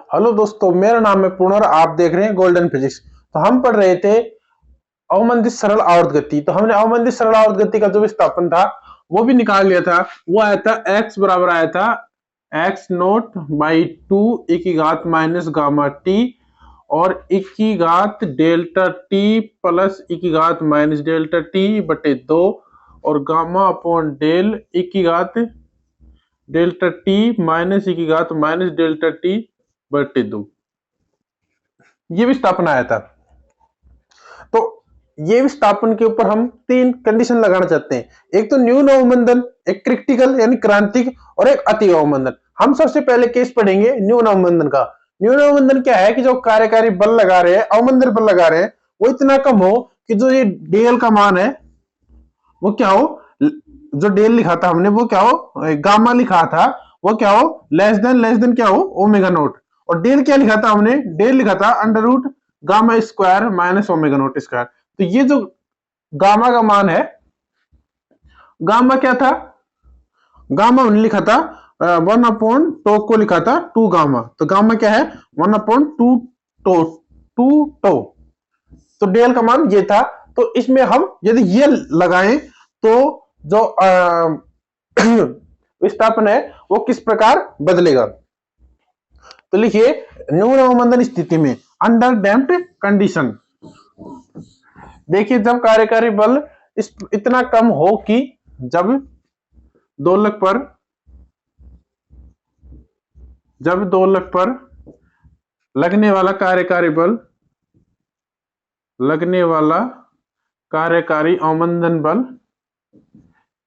Hello दोस्तों, मेरा नाम है पूर्ण और आप देख रहे हैं गोल्डन फिजिक्स। तो हम पढ़ रहे थे अवमंदित सरल आवर्त गति। तो हमने अवमंदित सरल आवर्त गति का जो विस्थापन था वो भी निकाल लिया था। वो आया था x बराबर आया था x नोट बाई 2 e की घात माइनस गामा टी और e की घात डेल्टा टी प्लस e की घात माइनस डेल्टा टी बटे 2 और गामा अपॉन डेल e की घात डेल्टा टी माइनस e की घात माइनस डेल्टा टी बटे 2। ये विस्थापन आया था। तो ये विस्थापन के ऊपर हम तीन कंडीशन लगाना चाहते हैं। एक तो न्यून अवमंदन, एक क्रिटिकल यानी क्रांतिक और एक अति अवमंदन। हम सबसे पहले केस पढ़ेंगे न्यून अवमंदन का। न्यून अवमंदन क्या है कि जो कार्यकारी बल लगा रहे हैं, अवमंदन बल लगा रहे हैं, वो इतना कम हो कि जो ये डेल का मान है वो क्या हो, जो डेल लिखा था हमने वो क्या हो, गामा लिखा था वो क्या हो, लेस देन क्या हो, ओमेगा नोट। और डेल क्या लिखा था हमने, डेल लिखा था under root gamma square minus omega naught square. तो ये जो गामा का मान है, गामा क्या था, गामा हमने लिखा था 1 टो को लिखा था 2 गामा। तो गामा क्या है 1/2 टो, 2 टो। तो डेल का मान ये था। तो इसमें हम यदि ये लगाएं तो जो विस्थापन है वो किस प्रकार बदलेगा। तो लिखिए न्यून अवमंदन स्थिति में अंडर डैम्प्ड कंडीशन, देखिए जब कार्यकारी बल इतना कम हो कि जब दोलक पर लगने वाला कार्यकारी अवमंदन बल,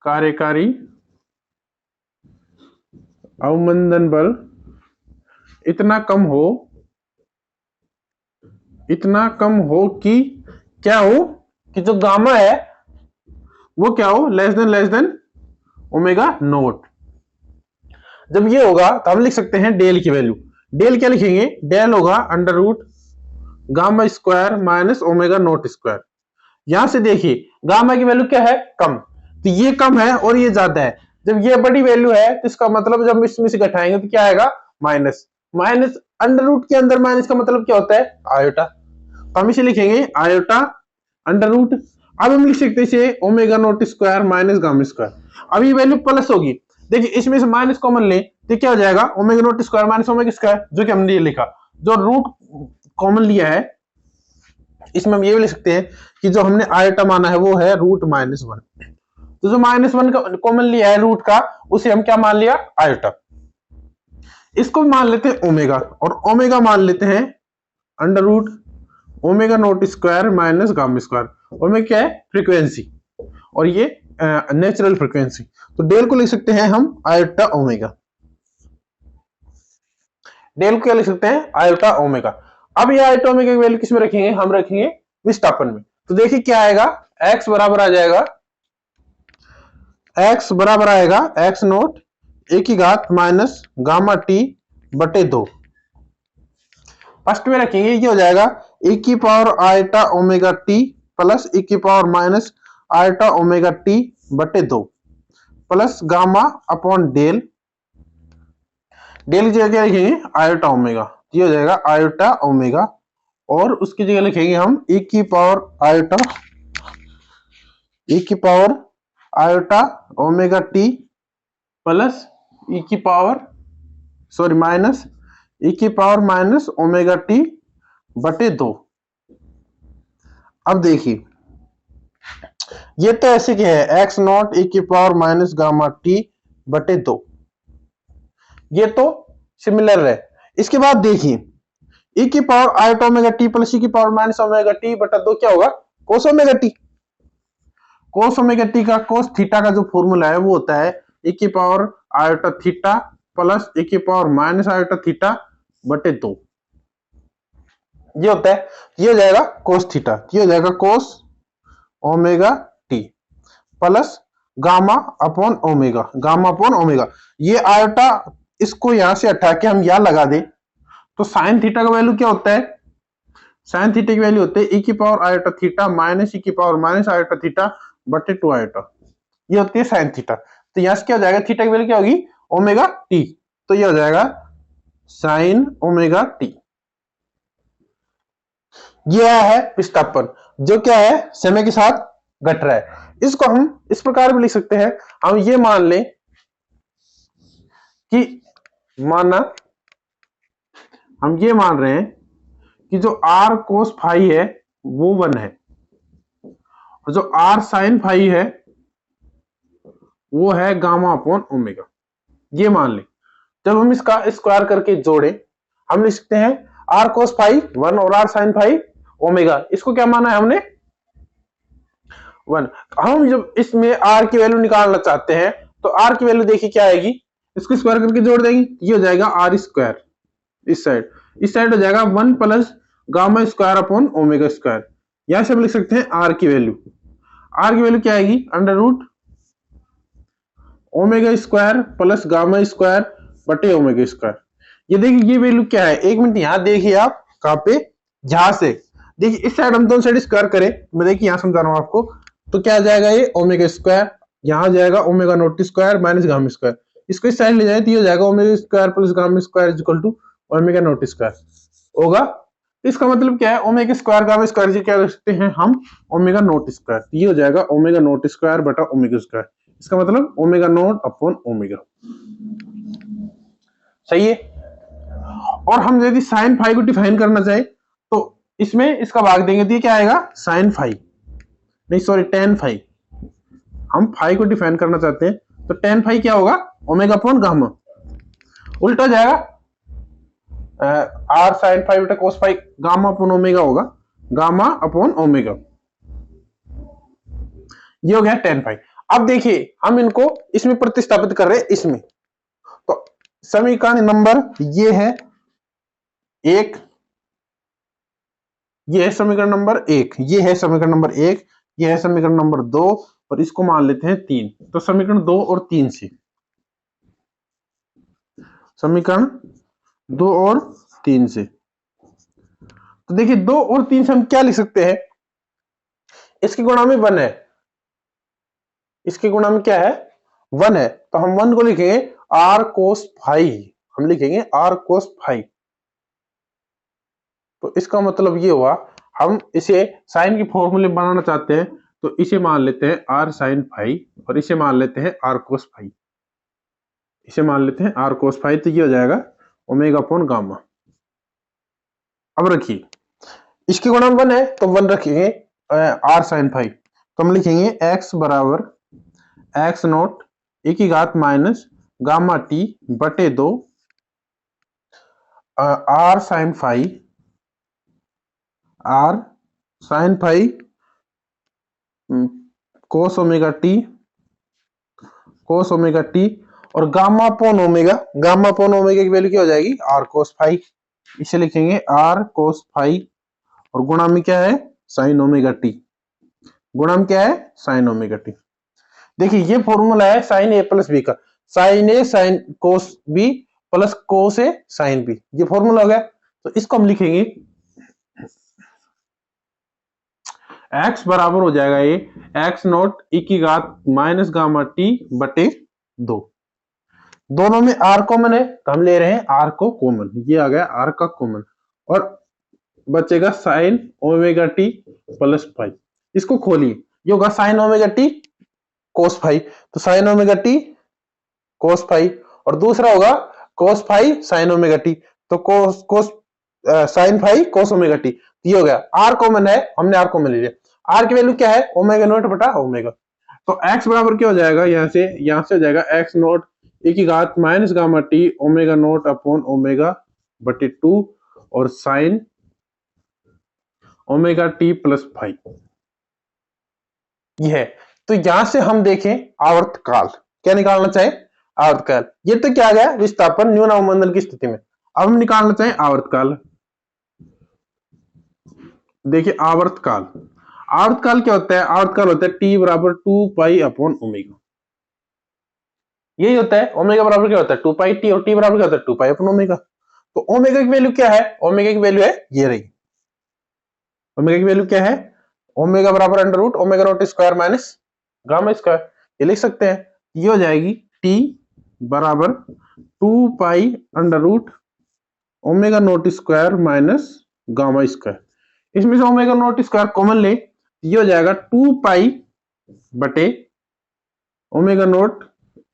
कार्यकारी अवमंदन बल इतना कम हो कि क्या हो, कि जो गामा है वो क्या हो, लेस देन ओमेगा नोट। जब ये होगा तो हम लिख सकते हैं डेल की वैल्यू। डेल क्या लिखेंगे, डेल होगा under root gamma square minus omega naught square. यहां से देखिए गामा की वैल्यू क्या है, कम। तो ये कम है और ये ज्यादा है। जब ये बड़ी वैल्यू है तो इसका मतलब जब इसमें से घटाएंगे तो क्या आएगा, माइनस। माइनस अंडर रूट के अंदर माइनस का मतलब क्या होता है, आयोटा। तो हम इसे लिखेंगे आयोटा अंडर रूट। अब हम लिख सकते हैं इसे omega naught square minus gamma square. अब ये वैल्यू प्लस होगी, देखिए इसमें से माइनस कॉमन ले तो क्या हो जाएगा, omega naught square minus omega square, जो कि हमने ये लिखा। जो रूट कॉमन लिया है इसमें हम ये भी लिख सकते हैं कि जो हमने आयोटा माना है वो है रूट -1। तो जो -1 कॉमन लिया है रूट का, उसे हम क्या मान लिया, आयोटा। इसको मान लेते हैं ओमेगा, और ओमेगा मान लेते हैं under root omega naught square minus gamma square. Omega क्या है, फ्रीक्वेंसी, और ये नेचुरल फ्रीक्वेंसी। तो डेल को लिख सकते हैं हम आयोटा ओमेगा। डेल को क्या लिख सकते हैं, आयोटा ओमेगा। अब ये आयोटा ओमेगा की वैल्यू किस में रखेंगे, हम रखेंगे विस्थापन में। तो देखिए क्या आएगा, x बराबर आ जाएगा, x बराबर आएगा x नोट e की घात माइनस गामा टी बटे 2। फर्स्ट में रखेंगे, ये हो जाएगा e की power iota omega T plus e की power minus iota omega T बटे 2 plus gamma upon del. Del की जगह क्या लिखेंगे, आयोटा ओमेगा। ये हो जाएगा आयोटा ओमेगा, और उसकी जगह लिखेंगे हम e की power iota omega T plus e की पावर माइनस e की पावर माइनस ओमेगा टी बटे 2। अब देखिए ये तो ऐसे क्या है, x नॉट e की पावर माइनस गामा टी बटे 2, ये तो सिमिलर है। इसके बाद देखिए e की power iota omega T plus e की पावर माइनस ओमेगा टी बटा 2 क्या होगा, कोस omega T. Cos omega T का, कोस थीटा का जो फॉर्मूला है वो होता है e की power iota theta plus e की पावर माइनस आयोटा थीटा बटे 2। ये होता है, ये हो जाएगा कोस थीटा, ये हो जाएगा कोस omega T plus gamma upon omega. ये आयोटा इसको यहां से हटा के हम यहां लगा दे तो साइन थीटा का वैल्यू क्या होता है, साइन थीटा की वैल्यू होती है e की power iota theta minus e की पावर माइनस आयोटा थीटा बटे 2 आयोटा। ये होती है साइन थीटा। तो यहां से क्या हो जाएगा, थीटा की वैल्यू क्या होगी, ओमेगा टी। तो ये हो जाएगा साइन ओमेगा टी। यह है विस्थापन जो क्या है समय के साथ घट रहा है। इसको हम इस प्रकार भी लिख सकते हैं, हम ये मान लें कि हम ये मान रहे हैं कि जो आर कोस फाई है वो 1 है और जो आर साइन फाई है वो है गामा अपॉन ओमेगा। ये मान लें, जब हम इसका स्क्वायर करके जोड़े हम लिख सकते हैं आर कोस फाई 1 और आर साइन फाई ओमेगा। इसको क्या माना है हमने 1। हम जब इसमें आर की वैल्यू निकालना चाहते हैं तो आर की वैल्यू देखिए क्या आएगी, इसको स्क्वायर करके जोड़ देंगे, ये हो जाएगा आर स्क्वायर, इस साइड हो जाएगा 1 plus gamma square upon omega square. यहां से हम लिख सकते हैं आर की वैल्यू क्या आएगी under root omega square plus gamma square बटे ओमेगा स्क्वायर। ये देखिए ये वैल्यू क्या है, एक मिनट यहां देखिए आप कहां पे, यहां से देखिए इस साइड हम दोनों साइड स्क्वायर करें, मैं देखिए यहां समझा रहा हूं आपको, तो क्या आ जाएगा ये ओमेगा स्क्वायर, यहां जाएगा omega naught square minus gamma square, इसको इस साइड ले जाए तो ये हो जाएगा omega square plus gamma square is equal to omega naught square होगा। इसका मतलब क्या है ओमेगा स्क्वायर गामा स्क्वायर जी क्या कर सकते हैं हम ओमेगा नॉट स्क्वायर, ये हो जाएगा ओमेगा नॉट स्क्वायर बटा ओमेगा स्क्वायर, इसका मतलब ओमेगा नॉट अपॉन ओमेगा। सही है। और हम यदि साइन फाई को डिफाइन करना चाहे तो इसमें इसका भाग देंगे तो ये क्या आएगा साइन फाई, नहीं सॉरी टेन फाई। हम फाई को डिफाइन करना चाहते हैं तो टेन फाई क्या होगा ओमेगा अपॉन गामा, उल्टा जाएगा आर साइन फाई बटा cos phi gamma upon omega होगा, गामा अपॉन ओमेगा, ये हो गया टेन फाई। अब देखिए हम इनको इसमें प्रतिस्थापित कर रहे हैं इसमें, तो समीकरण नंबर ये है एक, ये है समीकरण नंबर एक, ये है समीकरण नंबर एक, ये है समीकरण नंबर दो और इसको मान लेते हैं 3। तो समीकरण 2 और 3 से, समीकरण 2 और 3 से, तो देखिए 2 और 3 से हम क्या लिख सकते हैं, इसकी गुणा में 1 है, इसकी गुणा में क्या है 1 है, तो हम 1 को लिखेंगे आर कोस फाई, हम लिखेंगे आर कोस फाई। तो इसका मतलब ये हुआ हम इसे साइन की फॉर्मूले बनाना चाहते हैं तो इसे मान लेते हैं आर साइन फाई और इसे मान लेते हैं आर कोस फाई, इसे मान लेते हैं आर कोस फाई, तो ये हो जाएगा ओमेगा अपॉन गामा। अब रखिए इसकी गुणा 1 है तो 1 रखेंगे आर साइन फाई, तो हम लिखेंगे एक्स बराबर एक्स नॉट e की घात माइनस गामा टी बटे 2 R sine phi, R sine phi cos omega T, cos omega T और gamma upon omega, gamma upon omega की वैल्यू क्या हो जाएगी आर कोस फाई, इसे लिखेंगे आर कोस फाई और गुणा में क्या है साइन ओमेगा टी, गुणा में क्या है साइन ओमेगा टी। देखिए ये फॉर्मूला है साइन ए प्लस बी का, sine A sine cos B plus cos A sine B, ये फॉर्मूला हो गया। तो इसको हम लिखेंगे x बराबर हो जाएगा ये एक्स नॉट e की घात माइनस गामा टी बटे 2, दोनों में r कॉमन है तो हम ले रहे हैं r को कॉमन, ये आ गया r का कॉमन और बचेगा sine omega T plus phi, इसको खोलिए ये होगा sine omega T cos phi, तो sine omega T cos phi और दूसरा होगा cos phi sine omega T, तो cos cos sine phi cos omega T, ये हो गया आर कॉमन है, हमने आर कॉमन ले लिया। आर की वैल्यू क्या है ओमेगा नॉट बटा ओमेगा, तो एक्स बराबर क्या हो जाएगा यहां से हो जाएगा एक्स नॉट e की घात minus gamma T omega naught upon omega बटे 2 और sign omega T plus five, ये है। तो यहां से हम देखें आवर्तकाल, क्या निकालना चाहे आवर्तकाल, ये तो क्या गया विस्थापन न्यून अवमंदन की स्थिति में। अब हम निकालना चाहे आवर्तकाल, देखिए आवर्तकाल, आवर्तकाल क्या होता है, आवर्तकाल होता है टी बराबर 2 पाई अपॉन ओमेगा, यही होता है। ओमेगा बराबर क्या होता है 2 पाई टी और टी बराबर क्या होता है 2 पाई अपॉन ओमेगा। तो ओमेगा की वैल्यू क्या है, ओमेगा की वैल्यू है ये रही, ओमेगा की वैल्यू क्या है ओमेगा बराबर under root omega naught square minus gamma square, ये लिख सकते हैं, ये हो जाएगी टी बराबर 2 pi under root omega naught square minus gamma square. इसमें से ओमेगा नॉट स्क्वायर कॉमन ले, ये हो जाएगा 2 पाई बटे ओमेगा नॉट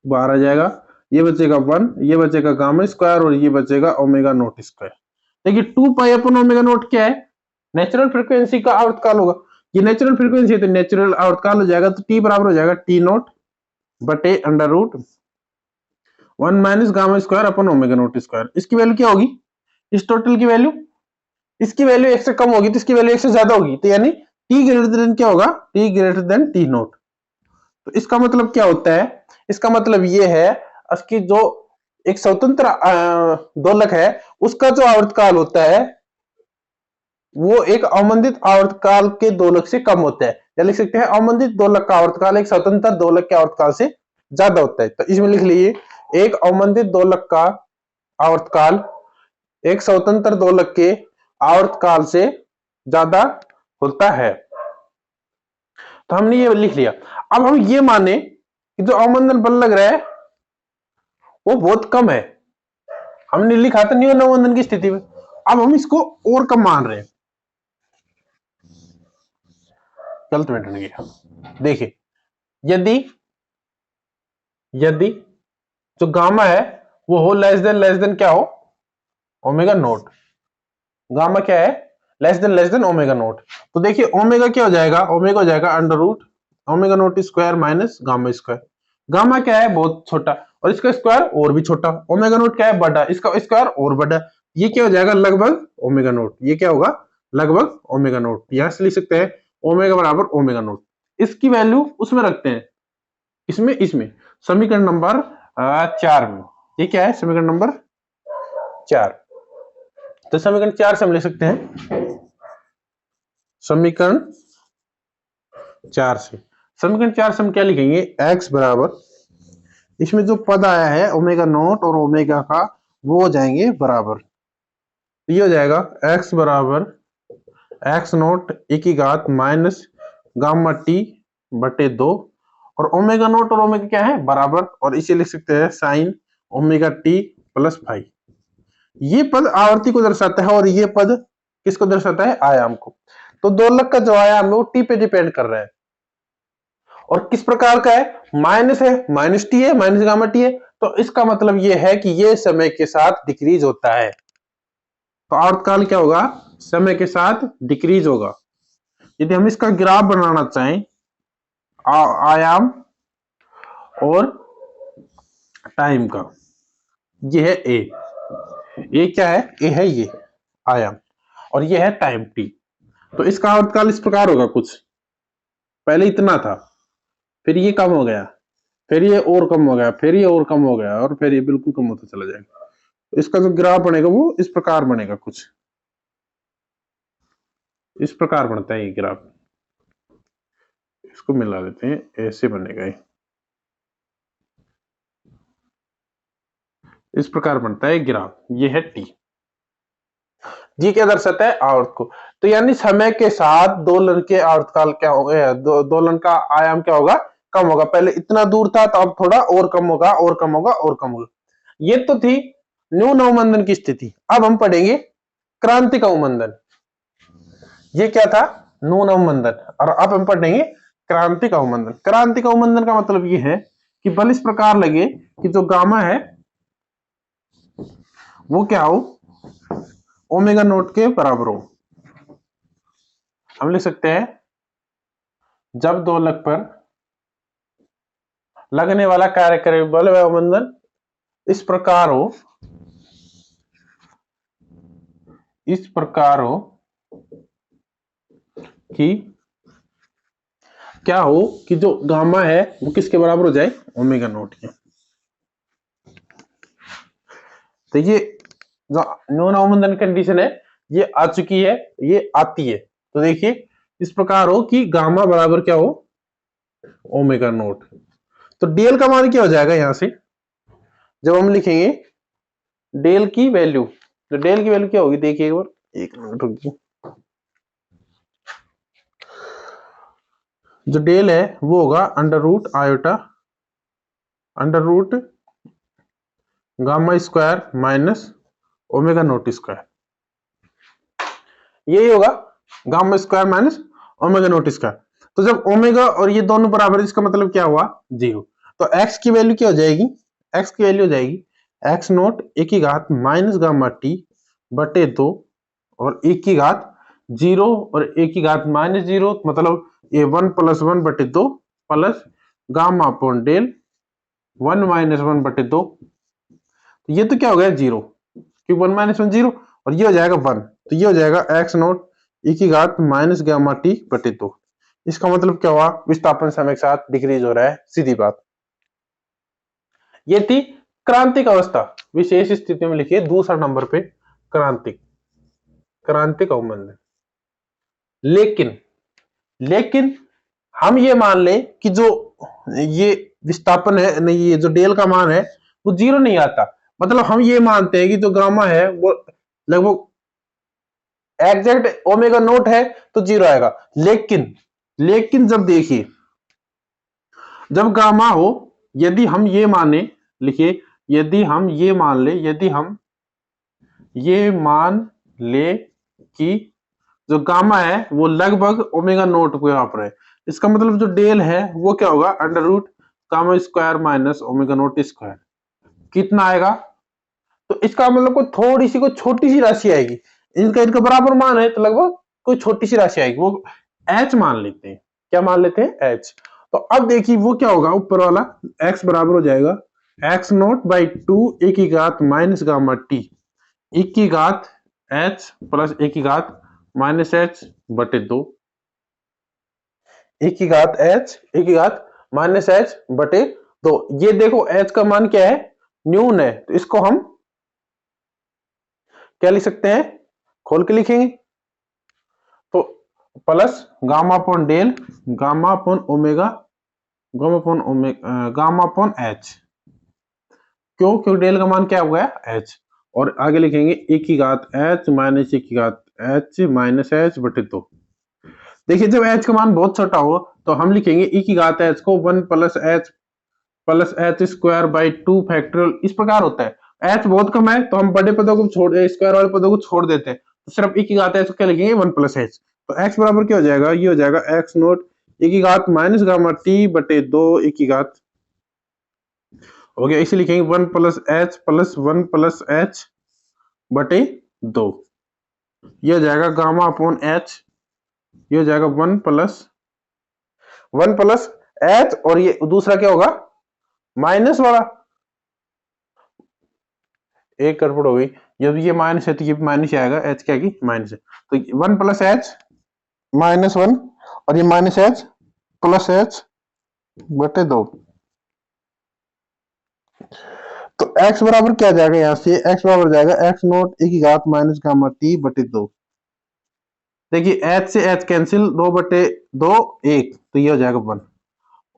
बाहर आ जाएगा, ये बचेगा 1, ये बचेगा गामा स्क्वायर और ये बचेगा ओमेगा नॉट स्क्वायर। देखिए 2 पाई अपन ओमेगा नॉट क्या है, नेचुरल फ्रीक्वेंसी का आवर्तकाल होगा। ये नेचुरल फ्रीक्वेंसी है तो नेचुरल आवर्तकाल हो जाएगा, तो टी बराबर हो जाएगा टी नॉट बटे under root 1 minus gamma square upon omega naught square. इसकी वैल्यू क्या होगी, इस टोटल की वैल्यू, इसकी वैल्यू एक से कम होगी तो इसकी वैल्यू एक से ज्यादा होगी, तो यानी टी ग्रेटर देन क्या होगा, T greater than T not. तो इसका मतलब क्या होता है, इसका मतलब ये है कि जो एक स्वतंत्र दोलक है उसका जो आवर्तकाल होता है वो एक अवमंदित आवर्तकाल के दोलक से कम होता है, या लिख सकते हैं अवमंदित दोलक का आवर्तकाल एक स्वतंत्र दोलक के आवर्तकाल से ज्यादा होता है। तो इसमें लिख लीजिए एक अवमंदित दोलक का आवर्तकाल एक स्वतंत्र दोलक के आवर्तकाल से ज्यादा होता है। तो हमने ये लिख लिया। अब हम ये माने कि जो अवमंदन बल लग रहा है वो बहुत कम है, हमने लिखा था न्यून अवमंदन की स्थिति में, अब हम इसको और कम मान रहे हैं। गलत मेंटेन किया। देखिए यदि यदि जो गामा है वो हो लेस देन क्या हो, ओमेगा नोट। गामा क्या है, लेस देन ओमेगा नोट। तो देखिए ओमेगा क्या हो जाएगा, ओमेगा हो जाएगा under root omega naught square minus gamma square. Gamma क्या है, बहुत छोटा, और इसका स्क्वायर और भी छोटा। ओमेगा नोट क्या है, बड़ा, इसका स्क्वायर और बड़ा। ये क्या हो जाएगा, लगभग ओमेगा नोट। ये क्या होगा, लगभग ओमेगा नोट। यहां से लिख सकते हैं ओमेगा बराबर ओमेगा नोट। इसकी वैल्यू उसमें रखते हैं, इसमें समीकरण नंबर 4 में। ये क्या है, समीकरण नंबर 4। तो समीकरण 4 से हम लिख सकते हैं, समीकरण 4 से हम क्या लिखेंगे, x बराबर, इसमें जो पद आया है ओमेगा नोट और ओमेगा का वो हो जाएंगे बराबर। ये हो जाएगा x बराबर x नोट e की घात माइनस गामा टी बटे 2, और ओमेगा नोट और ओमेगा क्या है, बराबर, और इसे लिख सकते हैं sign omega T plus five. ये पद आवर्ती को दर्शाता है और ये पद किसको दर्शाता है, आयाम को। तो दोलक का जो आयाम है वो टी पे डिपेंड कर रहा है, और किस प्रकार का है, माइनस है, माइनस टी है, माइनस गामा टी है। तो इसका मतलब ये है कि ये समय के साथ डिक्रीज होता है। तो आवर्तकाल क्या होगा, समय के साथ डिक्रीज होगा। यदि हम इसका ग्राफ बनाना चाहें, आयाम और टाइम का, ये है ए क्या है, ए है ये आयाम, और ये है टाइम टी। तो इसका आवर्तकाल इस प्रकार होगा, कुछ पहले इतना था, फिर ये कम हो गया, फिर ये और कम हो गया, फिर ये और कम हो गया, और फिर ये बिल्कुल कम होता चला जाएगा। तो इसका जो ग्राफ बनेगा वो इस प्रकार बनेगा, कुछ इस प्रकार बनता है ये ग्राफ। इसको मिला लेते हैं, ऐसे बनेगा ये, इस प्रकार बनता है ग्राफ। ये है टी। जी क्या दर्शाता है, आवर्त को। तो यानी समय के साथ दोलन के आवर्तकाल क्या होगा, दोलन का आयाम क्या होगा, कम होगा। पहले इतना दूर था तो अब थोड़ा और कम होगा, और कम होगा, और कम होगा। ये तो थी न्यून अवमंदन की स्थिति। अब हम पढ़ेंगे क्रांतिक अवमंदन। ये क्या था, न्यून अवमंदन, और अब हम पढ़ेंगे क्रांतिक अवमंदन। क्रांतिक अवमंदन का मतलब ये है कि बल इस प्रकार लगे कि जो गामा है वो क्या हो, ओमेगा नोट के बराबर हो। हम लिख सकते हैं जब दोलक पर लगने वाला कार्यकारी बल व अवमंदन इस प्रकार हो, कि क्या हो कि जो गामा है वो किसके बराबर हो जाए, ओमेगा नोट के। तो ये जो न्यून अवमंदन कंडीशन है ये आ चुकी है, ये आती है। तो देखिए इस प्रकार हो कि गामा बराबर क्या हो, ओमेगा नोट। तो डेल का मान क्या हो जाएगा, यहां से जब हम लिखेंगे डेल की वैल्यू, तो डेल की वैल्यू क्या होगी, देखिए एक बार, एक मिनट रुकिए। जो डेल है वो होगा under root iota under root gamma square minus omega naught square, यही होगा gamma square minus omega naught square. तो जब ओमेगा और ये दोनों बराबर, इसका मतलब क्या हुआ, 0। तो एक्स की वैल्यू क्या हो जाएगी, एक्स की वैल्यू हो जाएगी एक्स नॉट ए की घात माइनस गामा टी बटे 2 और ए की घात 0 और ए की घात माइनस 0, मतलब ये 1 प्लस 1 बटे 2 plus gamma upon del 1 minus 1 बटे 2। तो ये तो क्या हो गया 0, क्योंकि 1 माइनस 1 0, और ये हो जाएगा 1। तो ये हो जाएगा एक्स नॉट ई की घात माइनस गामा टी बटे 2। इसका मतलब क्या हुआ, विस्थापन समय के साथ डिक्रीज हो रहा है, सीधी बात। ये थी क्रांतिक अवस्था। विशेष स्थिति में लिखिए दूसरा नंबर पे क्रांतिक, क्रांतिक अवमंदन। लेकिन लेकिन हम ये मान ले कि जो ये विस्थापन है नहीं, ये जो डेल का मान है वो 0 नहीं आता, मतलब हम ये मानते हैं कि जो गामा है वो लगभग एग्जैक्ट ओमेगा नोट है तो 0 आएगा। लेकिन जब देखिए, जब गामा हो, यदि हम ये माने, लिखिए यदि हम ये मान ले, यदि हम ये मान ले कि जो गामा है वो लगभग ओमेगा नोट के बराबर है, इसका मतलब जो डेल है वो क्या होगा, under root gamma square minus omega naught square. कितना आएगा, तो इसका मतलब कोई थोड़ी सी, कोई छोटी सी राशि आएगी, इनका इनका बराबर मान है तो लगभग कोई छोटी सी राशि आएगी, वो एच मान लेते हैं। क्या मान लेते हैं, एच। तो अब देखिए वो क्या होगा, ऊपर वाला एक्स बराबर हो जाएगा एक्स नोट बाई 2 ए की घात माइनस गामा टी ई की घात एच प्लस ए की घात माइनस एच बटे 2, ए की घात एच ए की घात माइनस एच बटे 2। ये देखो एच का मान क्या है, न्यून है, तो इसको हम क्या लिख सकते हैं, खोल के लिखेंगे तो plus gamma upon del gamma upon omega gamma upon H. क्यों, क्योंकि डेल का मान क्या हो गया, एच। और आगे लिखेंगे ए की घात एच माइनस ए की घात एच माइनस एच बटे 2। देखिए जब एच का मान बहुत छोटा हो तो हम लिखेंगे ई की घात एच को 1 plus H square by 2 factorial, इस प्रकार होता है। एच बहुत कम है तो हम बड़े पदों को छोड़, स्क्वायर वाले पदों को छोड़ देते हैं, तो सिर्फ ई की घात एच को क्या लिखेंगे, 1 प्लस एच। तो एक्स बराबर क्या हो जाएगा, ये हो जाएगा एक्स नोट ए की घात माइनस गामा टी बटे 2 ए की घात हो गया, इसे लिखेंगे 1 प्लस एच बटे 2। ये हो जाएगा गामा अपॉन एच, ये हो जाएगा 1 प्लस एच, और ये दूसरा क्या होगा, माइनस वाला, एक गड़बड़ हो गई, जब ये माइनस है तो ये माइनस आएगा, एच क्या की माइनस है, तो 1 प्लस एच माइनस 1 और ये माइनस एच प्लस एच बटे 2। तो x बराबर क्या जाएगा, यहां से x बराबर जाएगा एक्स नोट ए की घात माइनस गामा टी बटे 2। देखिए h से h कैंसिल, 2 बटे 2 1, तो ये हो जाएगा 1।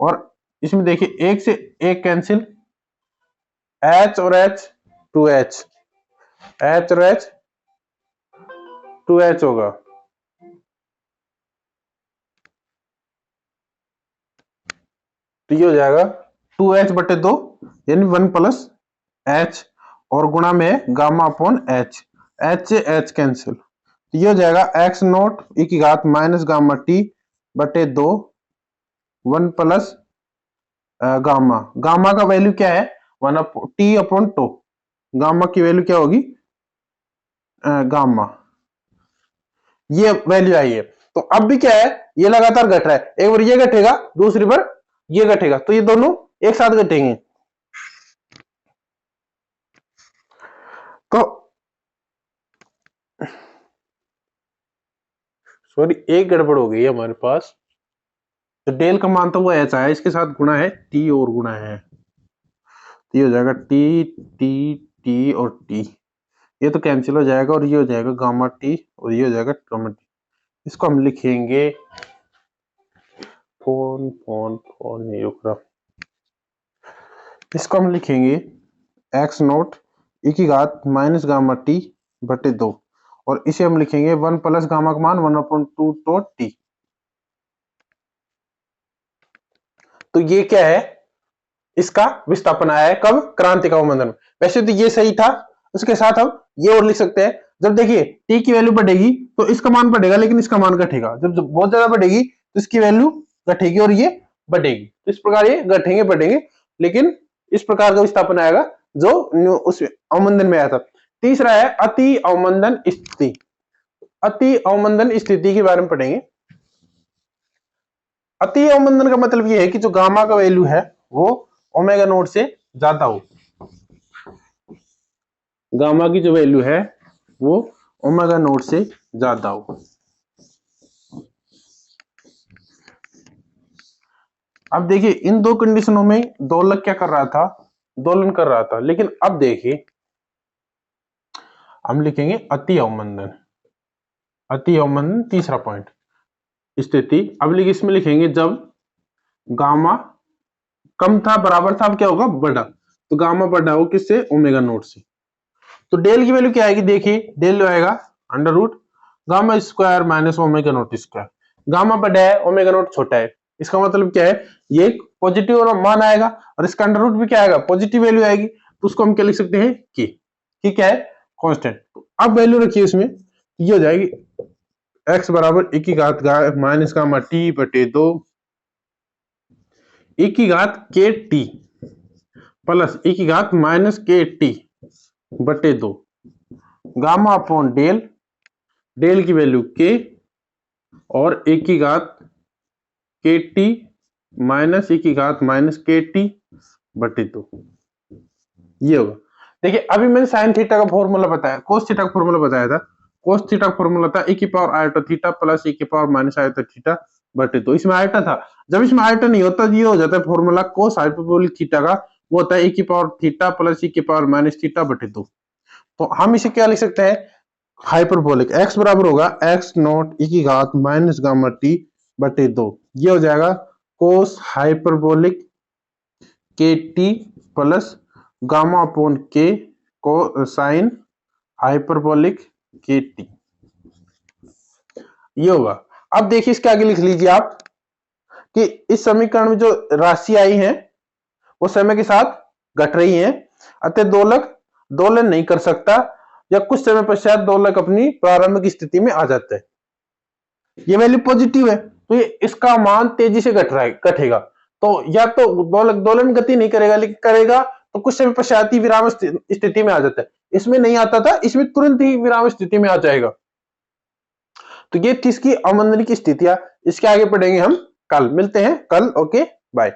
और इसमें देखिए 1 से 1 कैंसिल, h और h 2h, h और h 2h होगा, तो ये हो जाएगा 2h बटे 2 यानी 1 प्लस h, और गुणा में गामा अपॉन h, h से h कैंसिल, तो ये हो जाएगा x नोट e की घात माइनस गामा t बटे 2 1 प्लस गामा, गामा का वैल्यू क्या है, 1 टी अपॉन 2, गामा की वैल्यू क्या होगी, गामा, ये वैल्यू आई है। तो अब भी क्या है, ये लगातार घट रहा है, एक बार ये घटेगा दूसरी बार ये घटेगा, तो ये दोनों एक साथ घटेंगे। तो सॉरी, एक गड़बड़ हो गई है हमारे पास, तो डेल का मान तो वो एच आया, इसके साथ गुणा है टी और गुणा है, तो ये हो जाएगा टी टी टी और टी, ये तो कैंसिल हो जाएगा, और ये हो जाएगा गामा टी और ये हो जाएगा गामा टी। इसको हम लिखेंगे, फोन फोन फोन नहीं रुक रहा, इसको हम लिखेंगे एक्स नोट ई की घात माइनस गामा टी बटे 2, और इसे हम लिखेंगे 1 प्लस गामा का मान 1/2 तो टी। तो ये क्या है, इसका विस्थापन आया है कब, क्रांतिक अवमंदन में। वैसे तो ये सही था, उसके साथ हम ये और लिख सकते हैं, जब देखिए टी की वैल्यू बढ़ेगी तो इसका मान बढ़ेगा लेकिन इसका मान घटेगा, जब बहुत ज्यादा बढ़ेगी तो इसकी वैल्यू घटेगी और ये बढ़ेगी। तो इस प्रकार ये घटेंगे बढ़ेंगे, लेकिन इस प्रकार का विस्थापन आएगा जो उस अवमंदन में आया था। तीसरा है अति अवमंदन स्थिति। अति अवमंदन स्थिति के बारे में पढ़ेंगे। अति अवमंदन का मतलब ये है कि जो गामा का वैल्यू है वो ओमेगा नॉट से ज्यादा हो। गामा की जो वैल्यू है वो ओमेगा नॉट से ज्यादा हो। अब देखिए इन दो कंडीशनों में दोलक क्या कर रहा था, दोलन कर रहा था। लेकिन अब देखिए हम लिखेंगे अति अवमंदन। अति अवमंदन तीसरा पॉइंट स्थिति। अब लिखिए इसमें लिखेंगे जब गामा कम था बराबर था, अब क्या होगा बढ़ा, तो गामा बढ़ा हो किससे, ओमेगा नॉट से। तो डेल की वैल्यू क्या आएगी, देखिए डेल आएगा under root gamma square minus omega naught square. Gamma बड़ा है ओमेगा नॉट छोटा है, इसका मतलब क्या है, ये पॉजिटिव और मान आएगा और इसका अंडर रूट भी क्या आएगा, पॉजिटिव वैल्यू आएगी। तो उसको हम क्या लिख सकते हैं कि क्या है, कांस्टेंट। अब वैल्यू रखिए इसमें, ये हो जाएगी x बराबर e की घात माइनस गामा टी बटे 2 e की घात के टी प्लस e की घात माइनस के टी बटे 2 गामा अपॉन डेल, डेल की वैल्यू k और e की घात के टी माइनस e की घात माइनस के टी बटे 2, ये होगा। देखिए अभी मैंने साइन थीटा का फॉर्मूला बताया, कोस थीटा का फॉर्मूला बताया था। कोस थीटा का फॉर्मूला था e की power iota theta plus e की पावर माइनस आयोटा थीटा बटे 2। इसमें आयोटा था, जब इसमें आयोटा नहीं होता ये हो जाता है फॉर्मूला कोस हाइपरबोलिक थीटा का, वो होता है e की पावर थीटा प्लस e की पावर माइनस थीटा बटे 2। तो हम इसे क्या लिख सकते हैं, हाइपरबोलिक x बराबर होगा x नॉट e की घात माइनस गामा टी बटे 2, ये हो जाएगा कोस हाइपरबोलिक के टी प्लस गामा अपॉन के को साइन हाइपरबोलिक के टी, ये होगा। अब देखिए इसके आगे लिख लीजिए आप कि इस समीकरण में जो राशि आई है वो समय के साथ घट रही है, अतः दोलक दोलन नहीं कर सकता या कुछ समय पश्चात दोलक अपनी प्रारंभिक स्थिति में आ जाता है। ये वैल्यू पॉजिटिव है तो ये इसका मान तेजी से घट रहा है, घटेगा। तो या तो दोलक दोलन गति नहीं करेगा, लेकिन करेगा तो कुछ समय पश्चात ही विराम स्थिति में आ जाता है। इसमें नहीं आता था, इसमें तुरंत ही विराम स्थिति में आ जाएगा। तो ये थी इसकी अवमंदन की स्थितियां। इसके आगे पढ़ेंगे हम कल, मिलते हैं कल। Okay bye.